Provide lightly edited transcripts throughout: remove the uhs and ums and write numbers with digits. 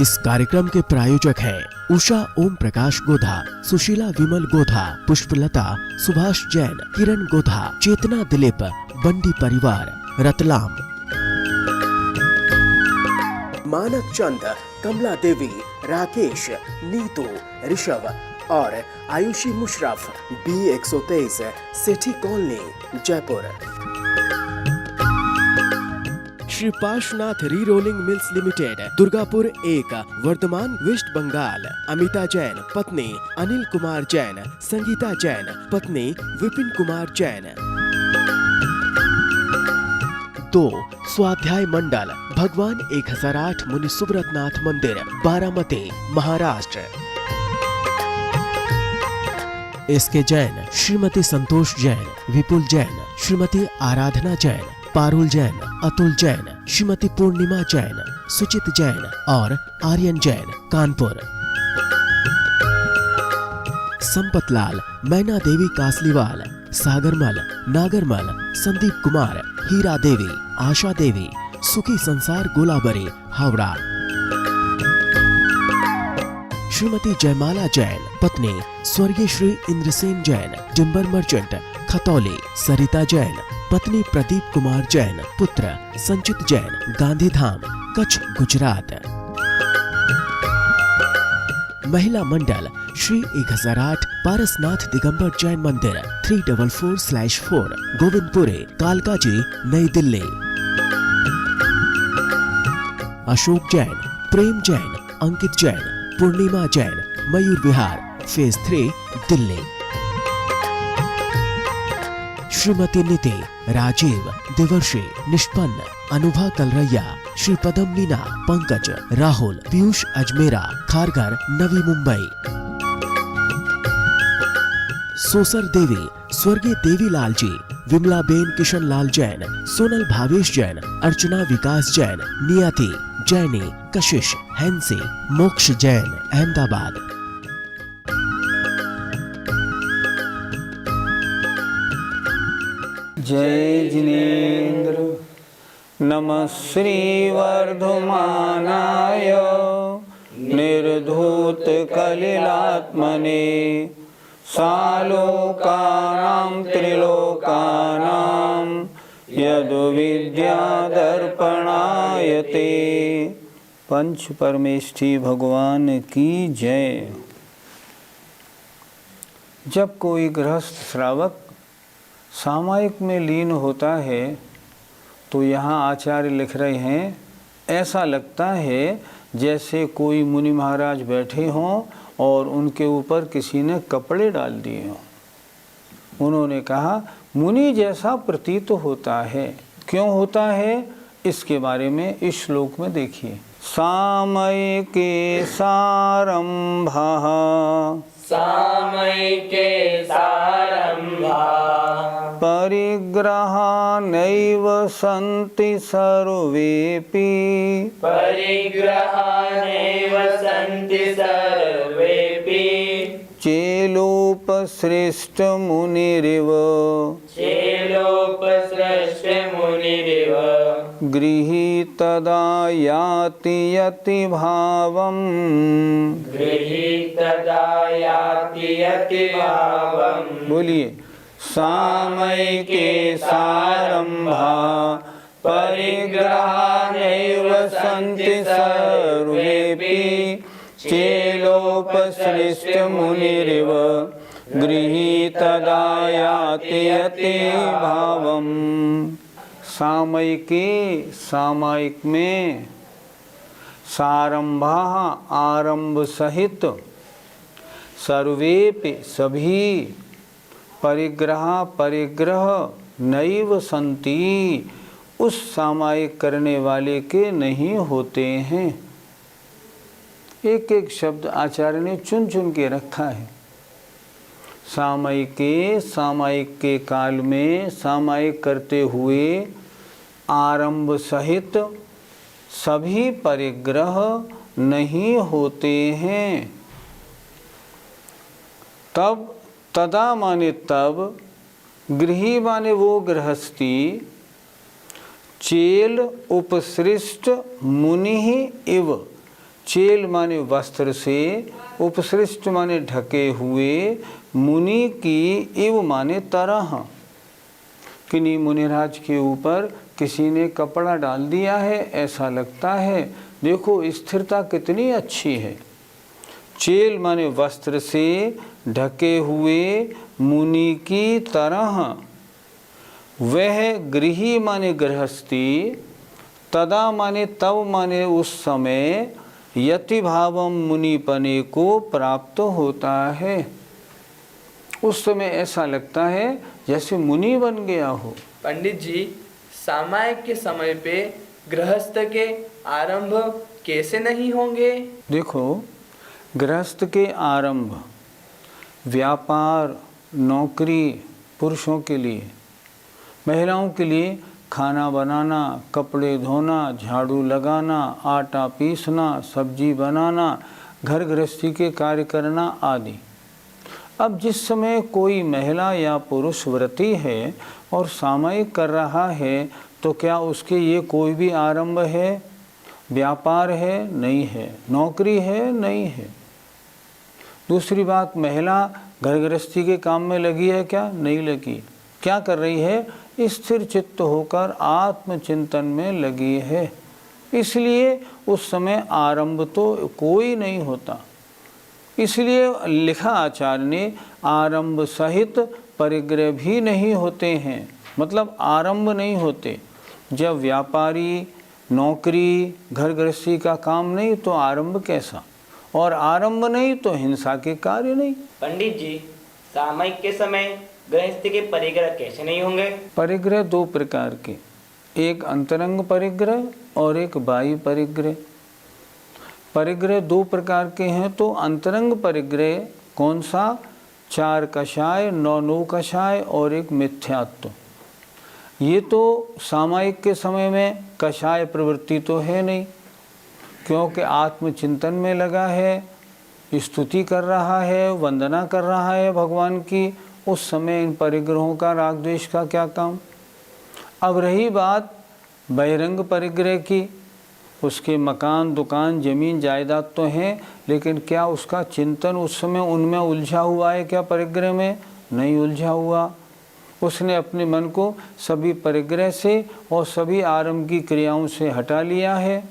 इस कार्यक्रम के प्रायोजक हैं उषा ओम प्रकाश गोधा, सुशीला विमल गोधा, पुष्पलता सुभाष जैन, किरण गोधा, चेतना दिलीप, बंडी परिवार, रतलाम। मानक चंद, कमला देवी, राकेश, नीतू, ऋषभ और Ayushi Musharraf, B123 Sethi colony, Jaipur. Shri Parshwanath re rolling mills limited, Durgapur 1, Bardhaman, West Bengal. Amita Jain, पत्नी अनिल कुमार जैन, संगीता जैन, पत्नी विपिन कुमार जैन। 2. स्वाध्याय मंडल, भगवान 1008 मुनि सुब्रतनाथ मंदिर, बारामती, महाराष्ट्र। इसके जैन, श्रीमती संतोष जैन, विपुल जैन, श्रीमती आराधना जैन, पारुल जैन, अतुल जैन, श्रीमती पूर्णिमा जैन, सुचित जैन और आर्यन जैन, कानपुर। संपतलाल, मैना देवी कासलीवाल, सागरमल, नागरमल, संदीप कुमार, हीरा देवी, आशा देवी, सुखी संसार, गोलाबरी, हावड़ा। श्रीमती जयमाला जैन, पत्नी स्वर्गीय श्री इंद्रसेन जैन, टिम्बर मर्चेंट, खतौली। सरिता जैन, पत्नी प्रदीप कुमार जैन, पुत्र संचित जैन, गांधीधाम, कच्छ, गुजरात। महिला मंडल, श्री 1008 पारसनाथ दिगंबर जैन मंदिर, 344/4, गोविंदपुरी, कालकाजी, नई दिल्ली। अशोक जैन, प्रेम जैन, अंकित जैन, पूर्णिमा जैन, मयूर विहार, फेज 3, दिल्ली। श्रीमती नीति, राजीव, देवर्षि, निष्पन्न, अनुभा कलरैया, श्री पदम मीना, पंकज, राहुल, पीयूष अजमेरा, खारघर, नवी मुंबई। सोसर देवी, स्वर्गीय देवीलाल जी, विमला बेन, किशन लाल जैन, सोनल भावेश जैन, अर्चना विकास जैन, नियति, जैनी, कशिश, हैंसी, मोक्ष जैन, अहमदाबाद। जय जिनेन्द्र। नमः श्री वर्धमानाय निर्धूत कलिलात्मने, सालोकानां त्रिलोकानां यद्विद्यादर्पणायते। पंच परमेष्ठी भगवान की जय। जब कोई गृहस्थ श्रावक सामायिक में लीन होता है तो यहाँ आचार्य लिख रहे हैं, ऐसा लगता है जैसे कोई मुनि महाराज बैठे हों और उनके ऊपर किसी ने कपड़े डाल दिए हों। उन्होंने कहा मुनि जैसा प्रतीत होता है। क्यों होता है, इसके बारे में इस श्लोक में देखिए। सामयिके सारंभः, सामयिके सारंभः, परिग्रहानैव सन्ति सर्वेपि, परिग्रहानैव सन्ति सर्वेपि, चेलोपसृष्टमुनिरिव, चेलोपसृष्टमुनिरिव, गृहीतदा याति यतिभावम्, गृहीतदा याति यतिभावम्। बोलिए। सामयिके सारंभा, परिग्रहानैव सन्ति सर्वेपि, चेलोपसृष्टमुनिरिव, गृहीतदा याति यतिभावम्। सामयिके, सामायिक में, सारंभा आरंभ सहित, सर्वेपि सभी, परिग्रह परिग्रह, नैव संति उस सामायिक करने वाले के नहीं होते हैं। एक एक शब्द आचार्य ने चुन चुन के रखा है। सामायिके, सामायिक के काल में सामायिक करते हुए आरंभ सहित सभी परिग्रह नहीं होते हैं। तब, तदा माने तब, गृही माने वो गृहस्थी, चेल उपसृष्ट मुनि इव, चेल माने वस्त्र से, उपसृष्ट माने ढके हुए, मुनि की इव माने तरह। किन्हीं मुनिराज के ऊपर किसी ने कपड़ा डाल दिया है, ऐसा लगता है। देखो स्थिरता कितनी अच्छी है। चेल माने वस्त्र से ढके हुए, मुनि की तरह। वह गृही माने गृहस्थी, तदा माने तब माने उस समय, यति भावम मुनिपने को प्राप्त होता है। उस समय ऐसा लगता है जैसे मुनि बन गया हो। पंडित जी, सामायिक के समय पे गृहस्थ के आरंभ कैसे नहीं होंगे? देखो, गृहस्थ के आरंभ व्यापार, नौकरी पुरुषों के लिए, महिलाओं के लिए खाना बनाना, कपड़े धोना, झाड़ू लगाना, आटा पीसना, सब्जी बनाना, घर गृहस्थी के कार्य करना आदि। अब जिस समय कोई महिला या पुरुष व्रती है और सामायिक कर रहा है, तो क्या उसके ये कोई भी आरंभ है? व्यापार है? नहीं है। नौकरी है? नहीं है। दूसरी बात, महिला घर गृहस्थी के काम में लगी है क्या? नहीं लगी। क्या कर रही है? स्थिर चित्त होकर आत्मचिंतन में लगी है। इसलिए उस समय आरंभ तो कोई नहीं होता। इसलिए लिखा आचार्य ने, आरंभ सहित परिग्रह भी नहीं होते हैं। मतलब आरंभ नहीं होते। जब व्यापारी, नौकरी, घर गृहस्थी का काम नहीं तो आरंभ कैसा? और आरंभ नहीं तो हिंसा के कार्य नहीं। पंडित जी, सामायिक के समय गृहस्थी के परिग्रह कैसे नहीं होंगे? परिग्रह दो प्रकार के, एक अंतरंग परिग्रह और एक बाह्य परिग्रह। परिग्रह दो प्रकार के हैं। तो अंतरंग परिग्रह कौन सा? 4 कषाय, 9 कषाय और एक मिथ्यात्व। ये तो सामायिक के समय में कषाय प्रवृत्ति तो है नहीं, क्योंकि आत्मचिंतन में लगा है, स्तुति कर रहा है, वंदना कर रहा है भगवान की। उस समय इन परिग्रहों का, राग द्वेष का क्या काम? अब रही बात बहिरंग परिग्रह की, उसके मकान, दुकान, जमीन, जायदाद तो हैं, लेकिन क्या उसका चिंतन उस समय उनमें उलझा हुआ है क्या? परिग्रह में नहीं उलझा हुआ। उसने अपने मन को सभी परिग्रह से और सभी आरंभ की क्रियाओं से हटा लिया है।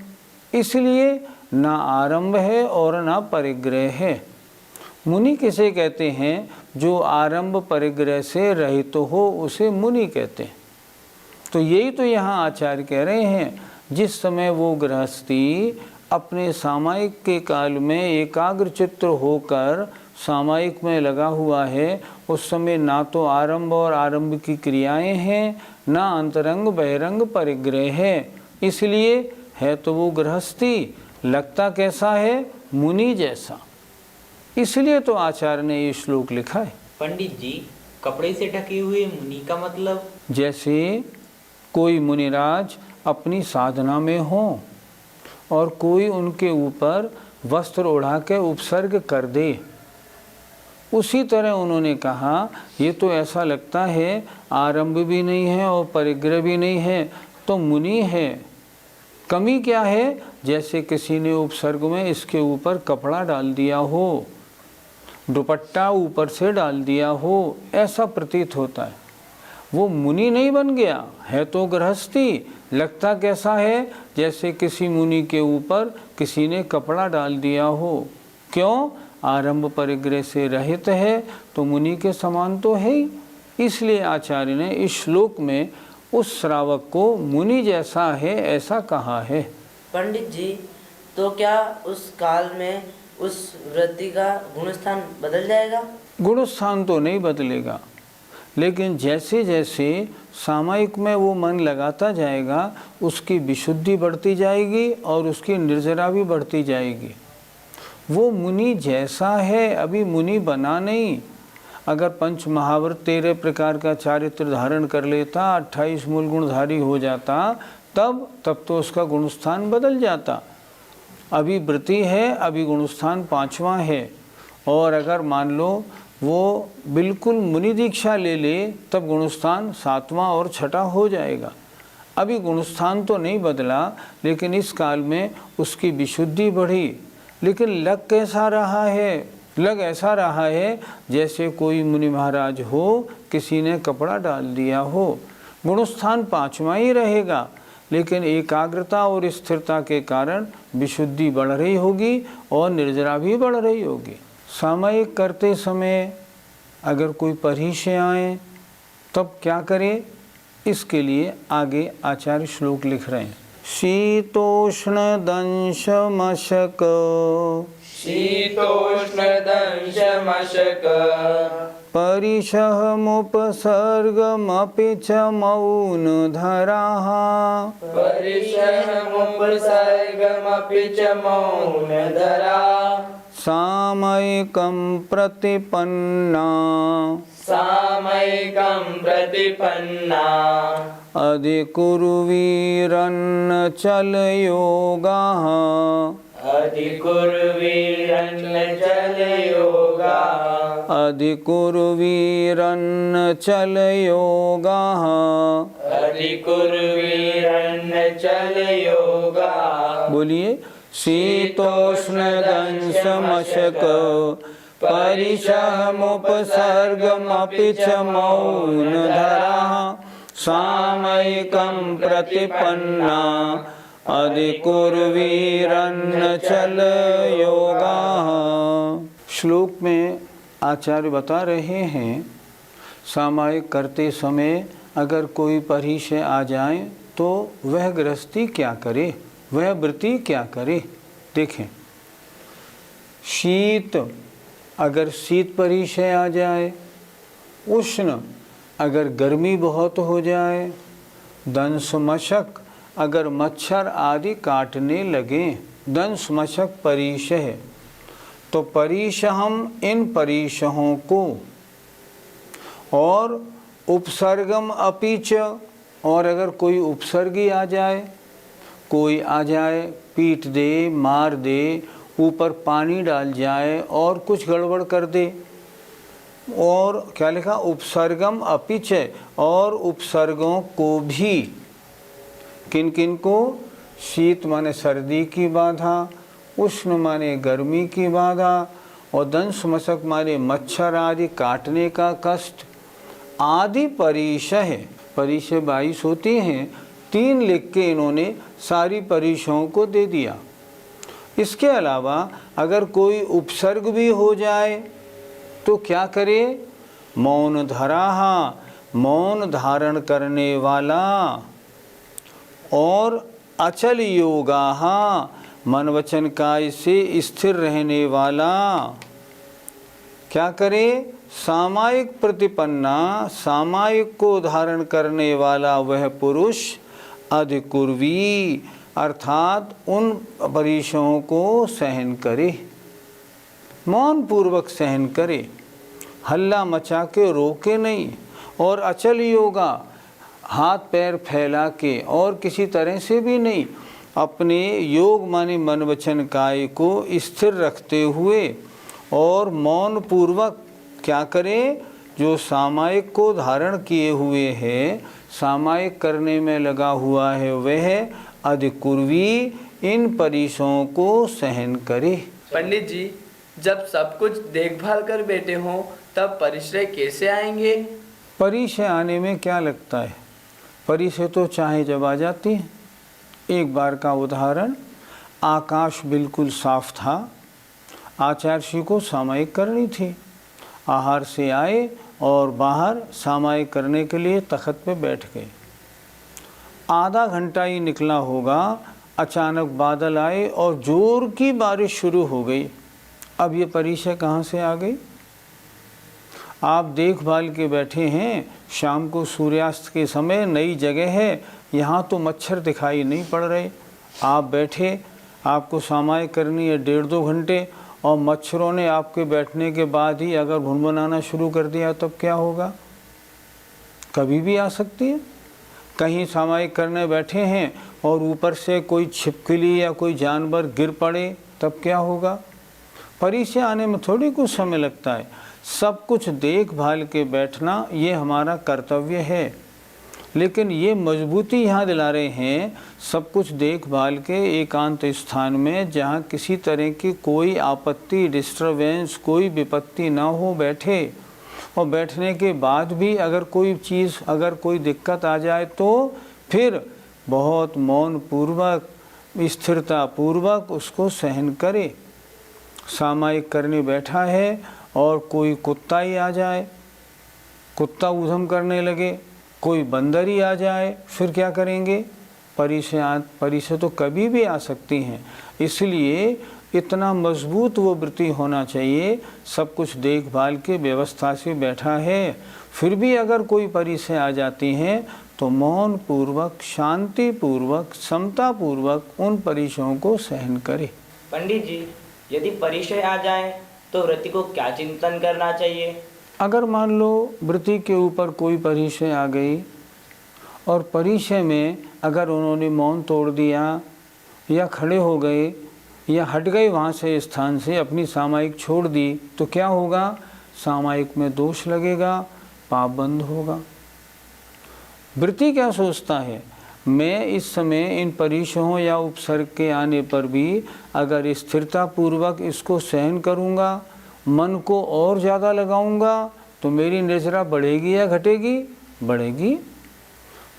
इसलिए ना आरंभ है और ना परिग्रह है। मुनि किसे कहते हैं? जो आरंभ परिग्रह से रहित तो हो, उसे मुनि कहते हैं। तो यही तो यहाँ आचार्य कह रहे हैं, जिस समय वो गृहस्थी अपने सामायिक के काल में एकाग्र चित्त होकर सामायिक में लगा हुआ है, उस समय ना तो आरंभ और आरंभ की क्रियाएं हैं, ना अंतरंग बहिरंग परिग्रह है। इसलिए है तो वो गृहस्थी, लगता कैसा है? मुनि जैसा। इसलिए तो आचार्य ने ये श्लोक लिखा है। पंडित जी, कपड़े से ढके हुए मुनि का मतलब? जैसे कोई मुनिराज अपनी साधना में हो और कोई उनके ऊपर वस्त्र ओढ़ा के उपसर्ग कर दे, उसी तरह उन्होंने कहा ये तो ऐसा लगता है आरंभ भी नहीं है और परिग्रह भी नहीं है, तो मुनि है। कमी क्या है? जैसे किसी ने उपसर्ग में इसके ऊपर कपड़ा डाल दिया हो, दुपट्टा ऊपर से डाल दिया हो, ऐसा प्रतीत होता है। वो मुनि नहीं बन गया, है तो गृहस्थी। लगता कैसा है? जैसे किसी मुनि के ऊपर किसी ने कपड़ा डाल दिया हो। क्यों? आरंभ परिग्रह से रहित है, तो मुनि के समान तो है ही। इसलिए आचार्य ने इस श्लोक में उस श्रावक को मुनि जैसा है ऐसा कहा है। पंडित जी, तो क्या उस काल में उस वृत्ति का गुणस्थान बदल जाएगा? गुणस्थान तो नहीं बदलेगा, लेकिन जैसे जैसे सामायिक में वो मन लगाता जाएगा, उसकी विशुद्धि बढ़ती जाएगी और उसकी निर्जरा भी बढ़ती जाएगी। वो मुनि जैसा है, अभी मुनि बना नहीं। अगर पंच महाव्रत 13 प्रकार का चारित्र धारण कर लेता, 28 मूल गुणधारी हो जाता, तब तो उसका गुणस्थान बदल जाता। अभी वृत्ति है, अभी गुणस्थान 5वां है। और अगर मान लो वो बिल्कुल मुनि दीक्षा ले ले, तब गुणस्थान 7वां और 6ठा हो जाएगा। अभी गुणस्थान तो नहीं बदला, लेकिन इस काल में उसकी विशुद्धि बढ़ी, लेकिन लग कैसा रहा है? लग ऐसा रहा है जैसे कोई मुनि महाराज हो, किसी ने कपड़ा डाल दिया हो। गुणस्थान 5वां ही रहेगा, लेकिन एकाग्रता और स्थिरता के कारण विशुद्धि बढ़ रही होगी और निर्जरा भी बढ़ रही होगी। सामयिक करते समय अगर कोई परीक्षे आए तब क्या करे? इसके लिए आगे आचार्य श्लोक लिख रहे हैं। शीतोष्ण दंश मशक, शीतोष्ण दंश मशक, परिशहमुपसर्गमपि च मौनधराः, परिशहमुपसर्गमपि च मौनधरा, सामयिकं प्रतिपन्ना, सामयिकं प्रतिपन्ना, अधिकुर्वीरन्नचलयोगाः, अधिकुर्वीरन्नचलयोगाः, अधिकुर्वीरन्नचलयोगाः, अधिकुर्वीरन्नचलयोगाः। बोलिए। शीतोष्णदंशमशक परिशहमुपसर्गमपि च मौनधराः, सामयिकं प्रतिपन्ना, अधिकुर्वीरन्नचलयोगाः। श्लोक में आचार्य बता रहे हैं सामयिक करते समय अगर कोई परीक्षे आ जाए तो वह गृहस्थी क्या करे, वह व्रती क्या करे। देखें, शीत अगर शीत परीक्षे आ जाए, उष्ण अगर गर्मी बहुत हो जाए, दंश मशक अगर मच्छर आदि काटने लगे, दंश मशक परीक्षे, तो परीक्षहम इन परीक्षहों को, और उपसर्गम अपीच, और अगर कोई उपसर्गी आ जाए, कोई आ जाए पीट दे, मार दे, ऊपर पानी डाल जाए और कुछ गड़बड़ कर दे, और क्या लिखा? उपसर्गम अपिच, और उपसर्गों को भी, किन किन को? शीत माने सर्दी की बाधा, उष्ण माने गर्मी की बाधा, और दंश मशक माने मच्छर आदि काटने का कष्ट आदि परीक्षः। परीक्षे 22 होती हैं, 3 लिख के इन्होंने सारी परीक्षाओं को दे दिया। इसके अलावा अगर कोई उपसर्ग भी हो जाए तो क्या करे? मौन धराः, मौन धारण करने वाला, और अचल योगाः, मन वचन काय से स्थिर रहने वाला। क्या करे? सामायिक प्रतिपन्ना, सामायिक को धारण करने वाला वह पुरुष, अधिकुर्वी अर्थात उन परीक्षाओं को सहन करे, मौन पूर्वक सहन करे, हल्ला मचा के रोके नहीं, और अचल योगा हाथ पैर फैला के और किसी तरह से भी नहीं, अपने योग माने मन वचन काय को स्थिर रखते हुए और मौन पूर्वक क्या करे? जो सामायिक को धारण किए हुए है, सामायिक करने में लगा हुआ है, वह अधिकुर्वी इन परीक्षाओं को सहन करे। पंडित जी, जब सब कुछ देखभाल कर बैठे हों तब परिश्रय कैसे आएंगे? परिश्रय आने में क्या लगता है? परिश्रय तो चाहे जब आ जाती है। एक बार का उदाहरण, आकाश बिल्कुल साफ था, आचार्य श्री को सामायिक करनी थी, आहार से आए और बाहर सामायिक करने के लिए तख्त पे बैठ गए। आधा घंटा ही निकला होगा, अचानक बादल आए और जोर की बारिश शुरू हो गई। अब ये परिश्रय कहाँ से आ गई? आप देखभाल के बैठे हैं, शाम को सूर्यास्त के समय, नई जगह है, यहाँ तो मच्छर दिखाई नहीं पड़ रहे, आप बैठे, आपको सामायिक करनी है 1.5-2 घंटे, और मच्छरों ने आपके बैठने के बाद ही अगर भुनभुनाना शुरू कर दिया तब क्या होगा? कभी भी आ सकती है। कहीं सामायिक करने बैठे हैं और ऊपर से कोई छिपकली या कोई जानवर गिर पड़े तब क्या होगा? परिश्रय आने में थोड़ी कुछ समय लगता है। सब कुछ देखभाल के बैठना ये हमारा कर्तव्य है। लेकिन ये मजबूती यहाँ दिला रहे हैं, सब कुछ देखभाल के एकांत स्थान में जहाँ किसी तरह की कोई आपत्ति, डिस्टरबेंस, कोई विपत्ति ना हो बैठे। और बैठने के बाद भी अगर कोई चीज़, अगर कोई दिक्कत आ जाए तो फिर बहुत मौन पूर्वक, स्थिरता पूर्वक उसको सहन करे। सामायिक करने बैठा है और कोई कुत्ता ही आ जाए, कुत्ता ऊधम करने लगे, कोई बंदर ही आ जाए, फिर क्या करेंगे? परिसे तो कभी भी आ सकती हैं। इसलिए इतना मजबूत वो वृत्ति होना चाहिए, सब कुछ देखभाल के व्यवस्था से बैठा है, फिर भी अगर कोई परिसे आ जाती हैं तो मौन पूर्वक, शांति पूर्वक, समता पूर्वक उन परिसयों को सहन करे। पंडित जी, यदि परिचय आ जाए तो वृत्ति को क्या चिंतन करना चाहिए? अगर मान लो वृत्ति के ऊपर कोई परिचय आ गई और परिचय में अगर उन्होंने मौन तोड़ दिया या खड़े हो गए या हट गए वहाँ से, स्थान से अपनी सामायिक छोड़ दी, तो क्या होगा? सामायिक में दोष लगेगा, पाप बंद होगा। वृत्ति क्या सोचता है? मैं इस समय इन परिचयों या उपसर्ग के आने पर भी अगर स्थिरता पूर्वक इसको सहन करूँगा, मन को और ज़्यादा लगाऊंगा, तो मेरी निर्जरा बढ़ेगी या घटेगी? बढ़ेगी।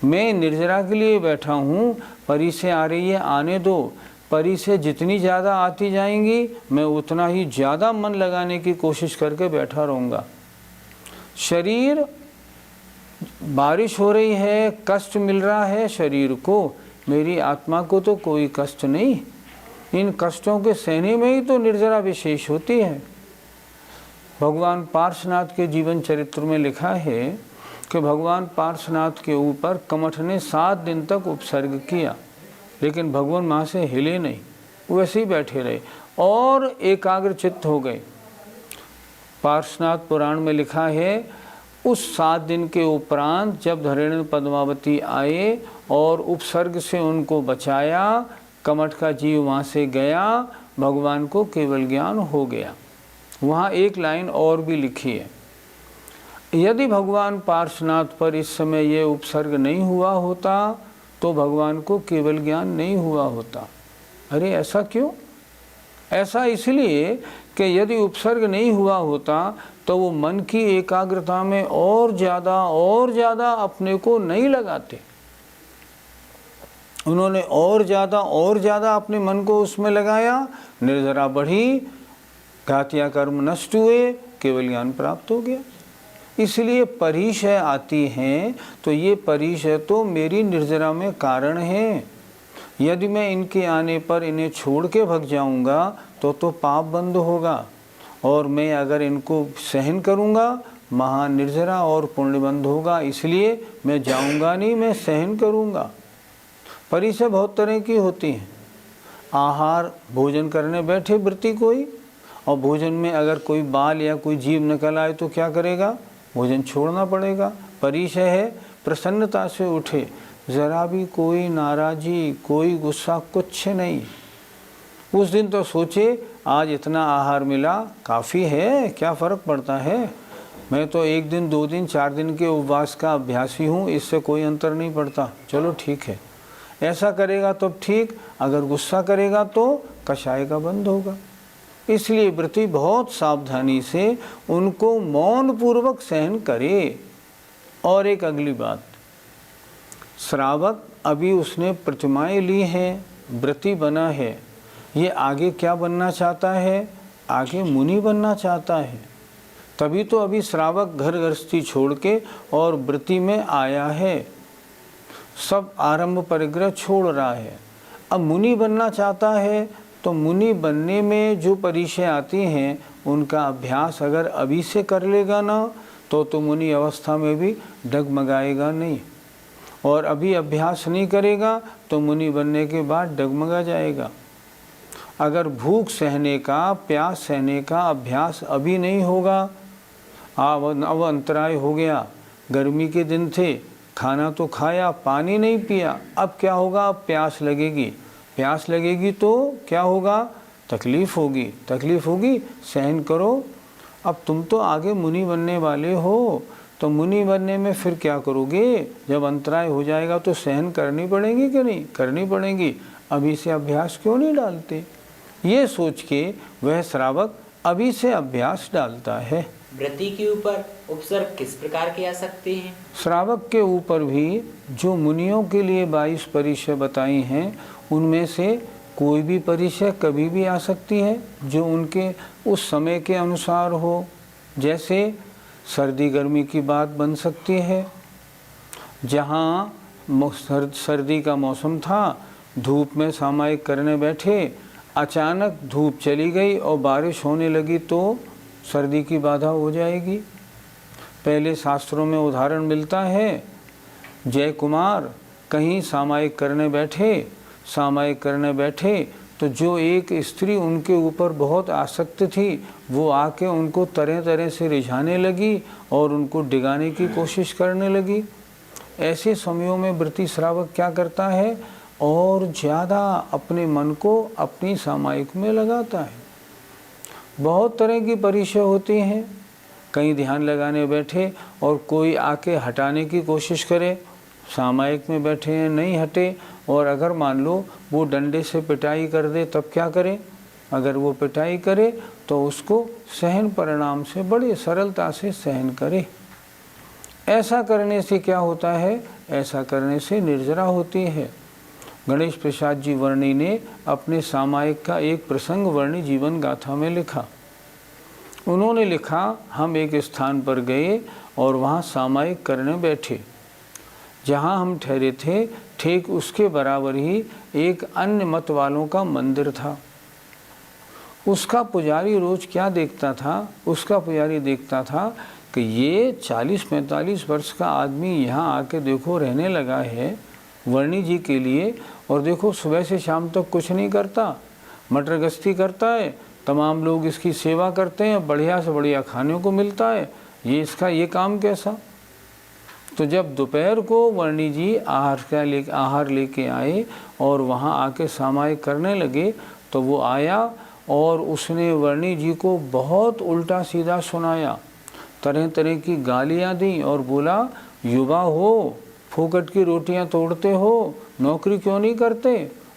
मैं निर्जरा के लिए बैठा हूँ, परिसे आ रही है, आने दो। परिसे जितनी ज़्यादा आती जाएंगी मैं उतना ही ज़्यादा मन लगाने की कोशिश करके बैठा रहूँगा। शरीर, बारिश हो रही है, कष्ट मिल रहा है शरीर को, मेरी आत्मा को तो कोई कष्ट नहीं। इन कष्टों के सहने में ही तो निर्जरा विशेष होती है। भगवान पार्श्वनाथ के जीवन चरित्र में लिखा है कि भगवान पार्श्वनाथ के ऊपर कमठ ने 7 दिन तक उपसर्ग किया, लेकिन भगवान वहाँ से हिले नहीं, वैसे ही बैठे रहे और एकाग्र चित्त हो गए। पार्श्वनाथ पुराण में लिखा है, उस 7 दिन के उपरांत जब धरेण पद्मावती आए और उपसर्ग से उनको बचाया, कमठ का जीव वहाँ से गया, भगवान को केवल ज्ञान हो गया। वहाँ एक लाइन और भी लिखी है, यदि भगवान पार्श्वनाथ पर इस समय ये उपसर्ग नहीं हुआ होता तो भगवान को केवल ज्ञान नहीं हुआ होता। अरे ऐसा क्यों? ऐसा इसलिए कि यदि उपसर्ग नहीं हुआ होता तो वो मन की एकाग्रता में और ज़्यादा अपने को नहीं लगाते। उन्होंने और ज़्यादा अपने मन को उसमें लगाया, निर्जरा बढ़ी, घातिया कर्म नष्ट हुए, केवल ज्ञान प्राप्त हो गया। इसलिए परिचय आती हैं तो ये परिचय तो मेरी निर्जरा में कारण है। यदि मैं इनके आने पर इन्हें छोड़ के भग जाऊंगा तो पाप बंद होगा, और मैं अगर इनको सहन करूंगा महान निर्जरा और पुण्य बंद होगा। इसलिए मैं जाऊंगा नहीं, मैं सहन करूंगा। परिचय बहुत तरह की होती हैं। आहार, भोजन करने बैठे वृत्ति कोई, और भोजन में अगर कोई बाल या कोई जीव निकल आए तो क्या करेगा? भोजन छोड़ना पड़ेगा। परिचय है प्रसन्नता से उठे, ज़रा भी कोई नाराज़ी, कोई गुस्सा, कुछ नहीं। उस दिन तो सोचे आज इतना आहार मिला, काफ़ी है, क्या फ़र्क पड़ता है, मैं तो 1 दिन 2 दिन 4 दिन के उपवास का अभ्यासी हूँ, इससे कोई अंतर नहीं पड़ता, चलो ठीक है। ऐसा करेगा तो ठीक, अगर गुस्सा करेगा तो कषाय का बंद होगा। इसलिए वृत्ति बहुत सावधानी से उनको मौन पूर्वक सहन करे। और एक अगली बात, श्रावक अभी उसने प्रतिमाएं ली हैं, व्रती बना है, ये आगे क्या बनना चाहता है? आगे मुनि बनना चाहता है। तभी तो अभी श्रावक घर गृहस्थी छोड़ के और व्रती में आया है, सब आरंभ परिग्रह छोड़ रहा है, अब मुनि बनना चाहता है। तो मुनि बनने में जो परिचय आती हैं उनका अभ्यास अगर अभी से कर लेगा ना तो मुनि अवस्था में भी डगमगाएगा नहीं, और अभी अभ्यास नहीं करेगा तो मुनि बनने के बाद डगमगा जाएगा। अगर भूख सहने का, प्यास सहने का अभ्यास अभी नहीं होगा, अब अंतराय हो गया, गर्मी के दिन थे, खाना तो खाया, पानी नहीं पिया, अब क्या होगा? अब प्यास लगेगी, प्यास लगेगी तो क्या होगा? तकलीफ़ होगी, सहन करो। अब तुम तो आगे मुनि बनने वाले हो, तो मुनि बनने में फिर क्या करोगे? जब अंतराय हो जाएगा तो सहन करनी पड़ेगी कि नहीं? करनी पड़ेगी। अभी से अभ्यास क्यों नहीं डालते? ये सोच के वह श्रावक अभी से अभ्यास डालता है। व्रती के ऊपर उपसर्ग किस प्रकार के आ सकते हैं? श्रावक के ऊपर भी जो मुनियों के लिए 22 परिचय बताई हैं, उनमें से कोई भी परिचय कभी भी आ सकती है जो उनके उस समय के अनुसार हो। जैसे सर्दी गर्मी की बात बन सकती है। जहाँ सर्दी का मौसम था, धूप में सामायिक करने बैठे, अचानक धूप चली गई और बारिश होने लगी तो सर्दी की बाधा हो जाएगी। पहले शास्त्रों में उदाहरण मिलता है, जय कुमार कहीं सामायिक करने बैठे तो जो एक स्त्री उनके ऊपर बहुत आसक्त थी, वो आके उनको तरह तरह से रिझाने लगी और उनको डिगाने की कोशिश करने लगी। ऐसे समयों में व्रती श्रावक क्या करता है? और ज़्यादा अपने मन को अपनी सामायिक में लगाता है। बहुत तरह की परिचय होती हैं। कहीं ध्यान लगाने बैठे और कोई आके हटाने की कोशिश करे, सामायिक में बैठे हैं नहीं हटे, और अगर मान लो वो डंडे से पिटाई कर दे तब क्या करे? अगर वो पिटाई करे तो उसको सहन परिणाम से बड़े सरलता से सहन करे। ऐसा करने से क्या होता है? ऐसा करने से निर्जरा होती है। गणेश प्रसाद जी वर्णी ने अपने सामायिक का एक प्रसंग वर्णी जीवन गाथा में लिखा। उन्होंने लिखा, हम एक स्थान पर गए और वहाँ सामायिक करने बैठे। जहाँ हम ठहरे थे ठीक उसके बराबर ही एक अन्य मत वालों का मंदिर था। उसका पुजारी रोज क्या देखता था? उसका पुजारी देखता था कि ये 40-45 वर्ष का आदमी यहाँ आके देखो रहने लगा है वर्णी जी के लिए, और देखो सुबह से शाम तक कुछ नहीं करता, मटर गश्ती करता है, तमाम लोग इसकी सेवा करते हैं, बढ़िया से बढ़िया खाने को मिलता है, ये इसका ये काम कैसा? तो जब दोपहर को वर्णी जी आहार लेके आए और वहाँ आके सामायिक करने लगे, तो वो आया और उसने वर्णी जी को बहुत उल्टा सीधा सुनाया, तरह तरह की गालियाँ दी और बोला, युवा हो, फोकट की रोटियां तोड़ते हो, नौकरी क्यों नहीं करते?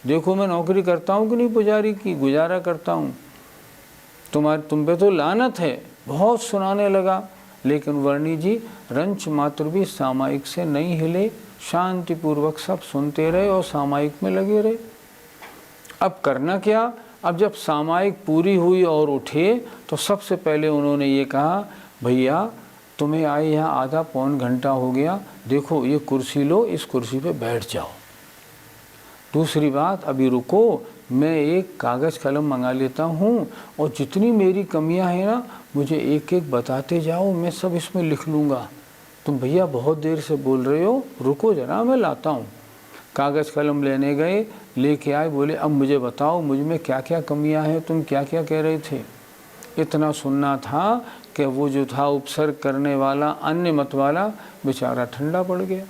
देखो मैं नौकरी करता हूँ कि नहीं पुजारी की, गुजारा करता हूँ, तुम पे तो लानत है। बहुत सुनाने लगा, लेकिन वर्णी जी रंच मात्र भी सामायिक से नहीं हिले, शांतिपूर्वक सब सुनते रहे और सामायिक में लगे रहे। अब करना क्या? अब जब सामायिक पूरी हुई और उठे तो सबसे पहले उन्होंने ये कहा, भैया तुम्हें आए यहाँ आधा पौन घंटा हो गया, देखो ये कुर्सी लो, इस कुर्सी पे बैठ जाओ। दूसरी बात, अभी रुको, मैं एक कागज़ कलम मंगा लेता हूँ और जितनी मेरी कमियाँ हैं ना, मुझे एक एक बताते जाओ, मैं सब इसमें लिख लूँगा। तुम भैया बहुत देर से बोल रहे हो, रुको ज़रा मैं लाता हूँ। कागज़ कलम लेने गए, लेके आए, बोले अब मुझे बताओ मुझ में क्या क्या कमियाँ हैं, तुम क्या क्या कह रहे थे। इतना सुनना था कि वो जो था उपसर्ग करने वाला अन्य मत वाला बेचारा ठंडा पड़ गया।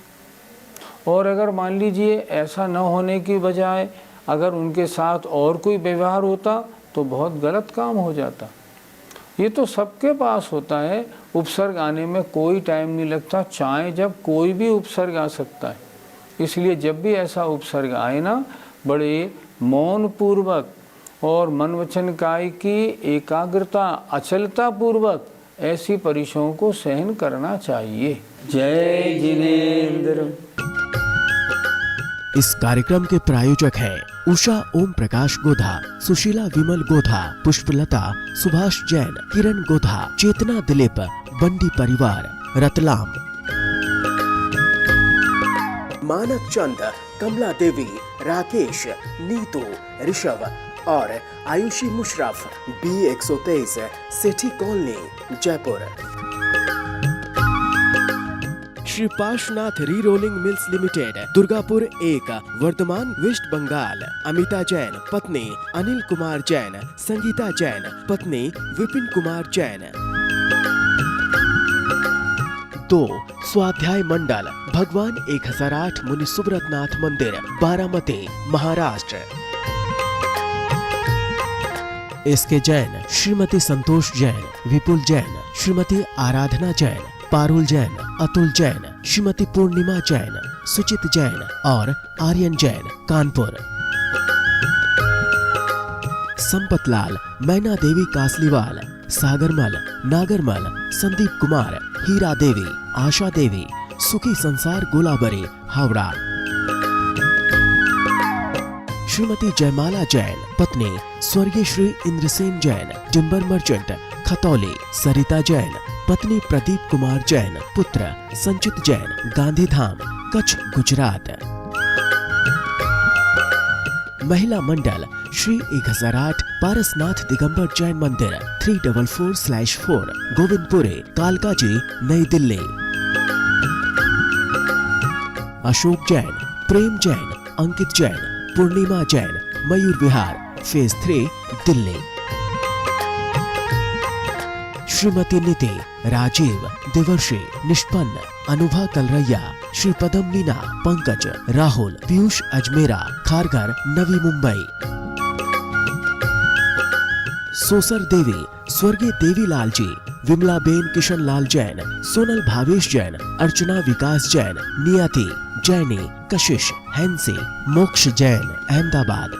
और अगर मान लीजिए ऐसा न होने की बजाय अगर उनके साथ और कोई व्यवहार होता तो बहुत गलत काम हो जाता। ये तो सबके पास होता है, उपसर्ग आने में कोई टाइम नहीं लगता, चाहे जब कोई भी उपसर्ग आ सकता है। इसलिए जब भी ऐसा उपसर्ग आए ना, बड़े मौन पूर्वक और मन वचन काय की एकाग्रता अचलता पूर्वक ऐसी परिचयों को सहन करना चाहिए। जय जिनेंद्र। इस कार्यक्रम के प्रायोजक हैं उषा ओम प्रकाश गोधा, सुशीला विमल गोधा, पुष्पलता सुभाष जैन, किरण गोधा, चेतना दिलीप, बंडी परिवार, रतलाम। मानव चंद, कमला देवी, राकेश, नीतू, ऋषभ और Ayushi Musharraf, B123, Sethi colony, Jaipur. Shri Parshwanath re rolling mills limited, Durgapur 1, Bardhaman, West Bengal. Amita Jain पत्नी अनिल कुमार जैन, संगीता जैन पत्नी विपिन कुमार जैन। 2 स्वाध्याय मंडल, भगवान 1008 मुनि सुब्रतनाथ मंदिर, बारामती, महाराष्ट्र। एसके जैन, श्रीमती संतोष जैन, विपुल जैन, श्रीमती आराधना जैन, पारुल जैन, अतुल जैन, श्रीमती पूर्णिमा जैन, सुचित जैन और आर्यन जैन, कानपुर। संपतलाल, मैना देवी कासलीवाल, सागरमल, नागरमल, संदीप कुमार, हीरा देवी, आशा देवी, सुखी संसार गोलाबरी, हावड़ा। श्रीमती जयमाला जैन, पत्नी स्वर्गीय श्री इंद्रसेन जैन, टिम्बर मर्चेंट, खतौली। सरिता जैन, पत्नी प्रदीप कुमार जैन, पुत्र संचित जैन, गांधीधाम, कच्छ, गुजरात। महिला मंडल श्री 1008 पारसनाथ दिगंबर जैन मंदिर 344/4 गोविंदपुरे, कालका जी, नई दिल्ली। अशोक जैन, प्रेम जैन, अंकित जैन, पूर्णिमा जैन, मयूर विहार, फेज 3, दिल्ली। श्रीमती नीति, राजीव, देवर्षि, निष्पन्न, अनुभा कलरैया, श्री पदम मीना, पंकज, राहुल, पीयूष अजमेरा, खारघर, नवी मुंबई। सोसर देवी, स्वर्गीय देवीलाल जी, विमला बेन, किशन लाल जैन, सोनल भावेश जैन, अर्चना विकास जैन, नियति, जैनी, कशिश, हैंसी, मोक्ष जैन, अहमदाबाद।